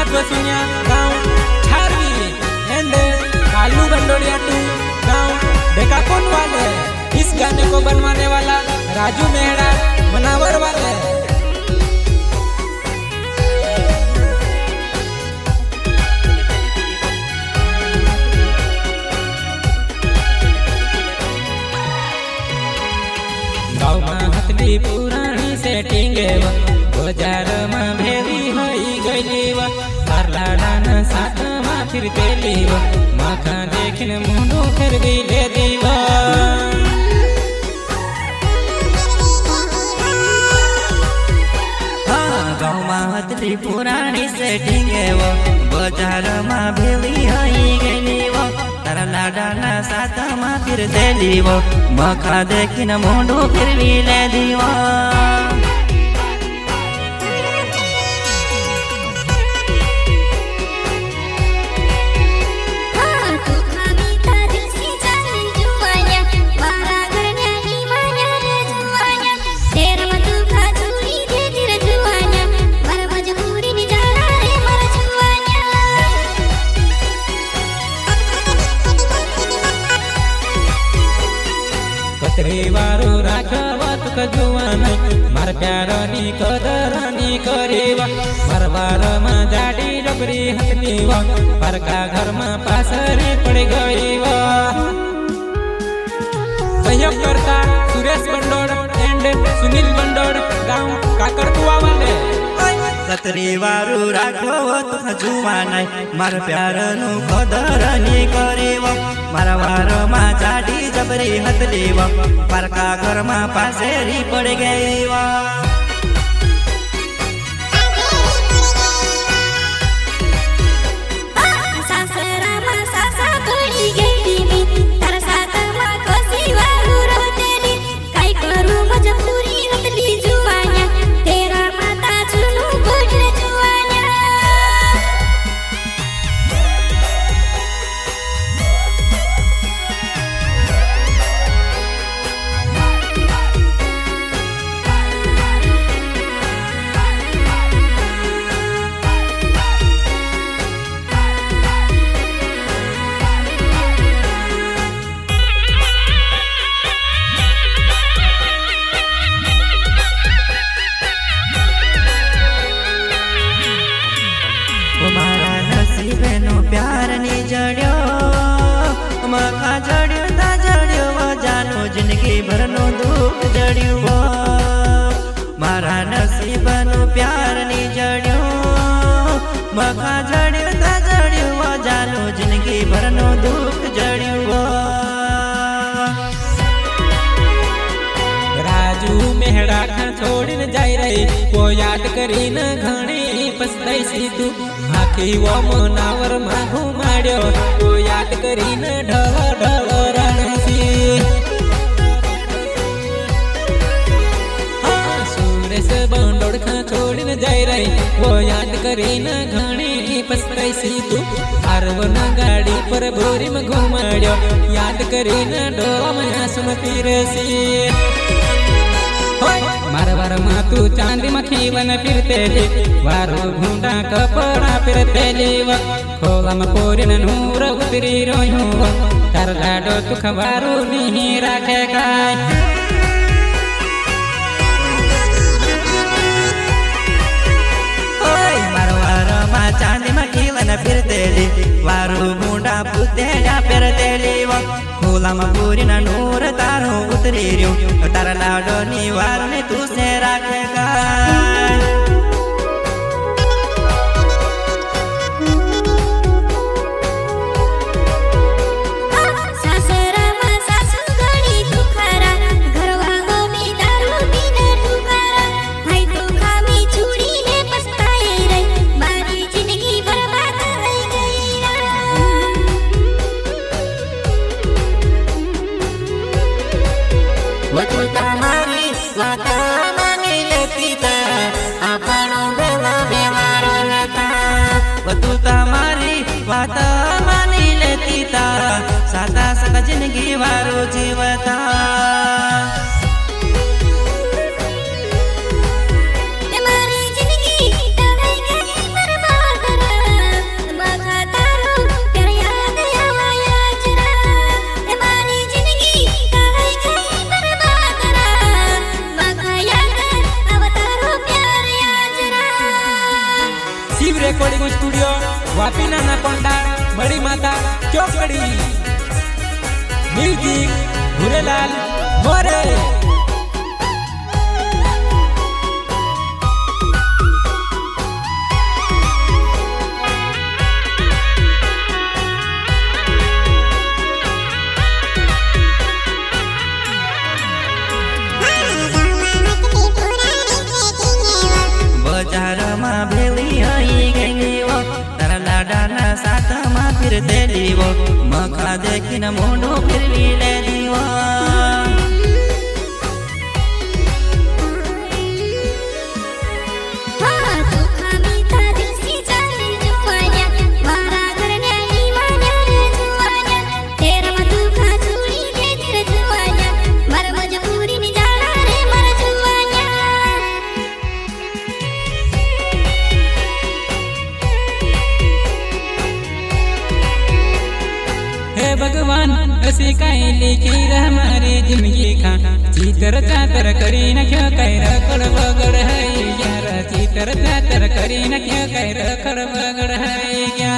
नागवसुनिया गाँव छारवी and Kalu बंडोड़िया to गाँव डेकाकोन वाले। इस गाने को बनवाने वाला राजू मेहरा मनावर वाले। गाँव में हथली पुरानी सेटिंग बाजार में भेरी होई गई लाडान साथ में फिर तेली माखा देखने मुंडो फिर भी ले दीवा। गाँव में हथली पुरानी सेटिंग बाजार में भेरी होई गई तारा लाडाना साथ में फिर तेली माखा देखने मुंडो फिर भी ले दीवा। वारो राखवत कजुआन मार प्यारनी कदरनी करेवा मरवार में जाडी डबरी हथलीवा परका घर में पासरे पड़ गईवा। सहयोग करता सुरेश बंडोड़ एंड सुनील बंडोड़ गाँव काकड़कुआ वाले। कतरी वारो राखवत कजुआन मार प्यारनु कदरनी करेवा मरवार में जाडी जबरी हथलीवा परका घर में पासेरी पड़ गईवा। प्यार ने जड़ियो मखा जड़ियो ता जड़ियो जानो जिंदगी भर नो दुख जड़ियो मारा नसीब नो प्यार ने जड़ियो मखा जड़ियो ता जड़ियो जानो जिंदगी भर नो दुख जड़ियो। राजू मेहरा खा छोड़ जाई रही वो याद करी न घणी पछताई सी तू आखी वो मनावर में घुमाड्यो वो याद करी न ढल ढल रणसी। सुरेश बंडोड़ खा छोड़ जाई रही वो याद करी न घणी पछताई सी तू आरवन गाड़ी पर भोरी में घुमाड्यो याद करी न ढोल में सुन फिरसी। मारवार में तू चांदी में खीवन फिरते वारो घूंडा कपड़ा फिरते खोला में पोरिन नूर उतरी रोयो तार लाडो तू खबारू नहीं रखे काय। मारवार में चांदी में खीवन फिरते वारो घूंडा पुते फिरते खोला में पूरी नूर तारो उतरी रो तारा लाडो निवार ने तू से रखेगा। Waktu tamari, waktu mangi letita. Vapi नाना पोंडा बड़ी माता चौकड़ी म्यूजिक भूरेलाल मोरे। बजार में भेली आई गई वो तारा लाडा ना साथ में फिर दे दीवो मखा देखी न मोंडो फिर भी ले दीवो। हे भगवान ऐसी काई लिखी हमारी जिंदगी खा चीतर चातर करी न क्यों कह रखड़ बगड़ है यार चीतर चातर करी न क्यों कह रखड़ बगड़ है क्या।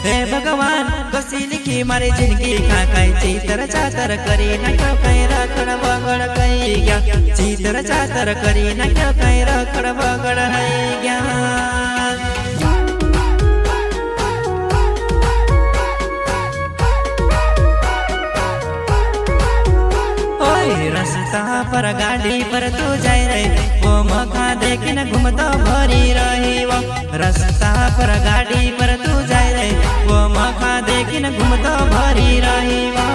हे भगवान कसी लिखी मारी जिंदगी खा कई चीतर चातर करी न क्यों कह रखड़ बगड़ कई गया चीतर चातर करी न क्यों कह रखड़ बगड़ है गया। रास्ता पर गाड़ी पर तू जाए रे वो मखा देखी न घूमतो भरी रही वो रास्ता पर गाड़ी पर तू जाए रे वो मखा देखी न घूमतो भरी रही वो।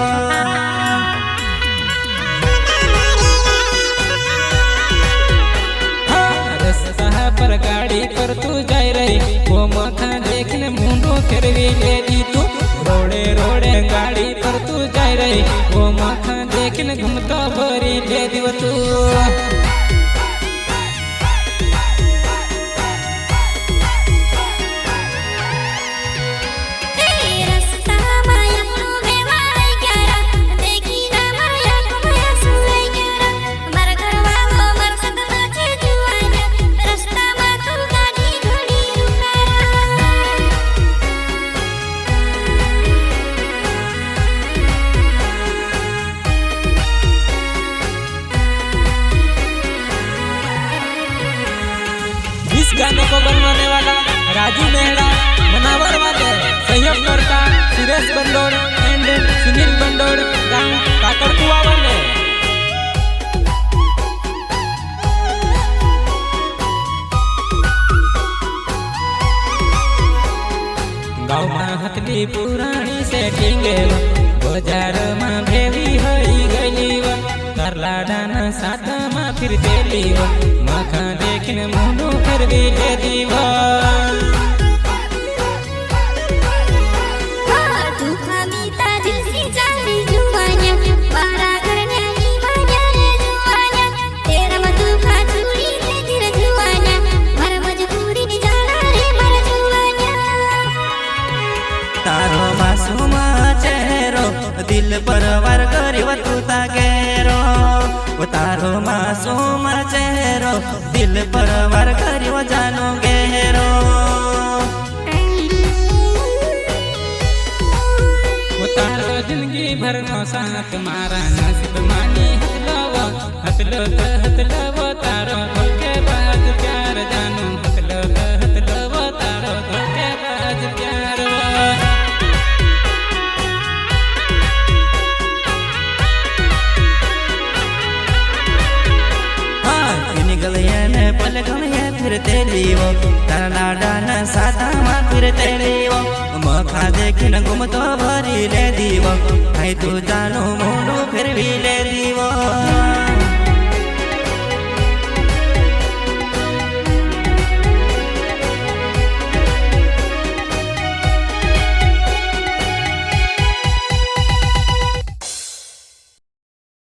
रास्ता पर गाड़ी पर तू जाए रे वो मखा देखी न मुंडो फेरवी ले दी तू रोड़े रोड़े गाड़ी पर तू जाए रे वो मखा देखिन घूमता भरी ले दिव तू। इस गाने को बनवाने वाला राजू मेहरा, बनावर वाले सहयोगकर्ता सुरेश बंडोड़ एंड सुनील बंडोड़, गांव काकड़कुआ वाले। गाँव में हथली पुरानी सेटिंग बाजार में भेवी हई गई लाडाना साथ में फिर देली मखा देखने मुंडो फिर भी ले दीवा। तारो मासूम चेहरो दिल पर वार करी तू ताकेरो तारो मासूम चेहरो दिल पर वार करी जानो गेरो। तारो जिंदगी भर नो साथ मारा नसीब मानी हतलो तारो के बाद प्यार जानो हतलो तारो के बाद प्यार। पल गए फिर तेलीवो तारा लाडा न साथा मा फिर तेलीवो मखा देखी न घूमतो भरी ले दीवो आई तू जानो मोडो फिर भी ले दीवो।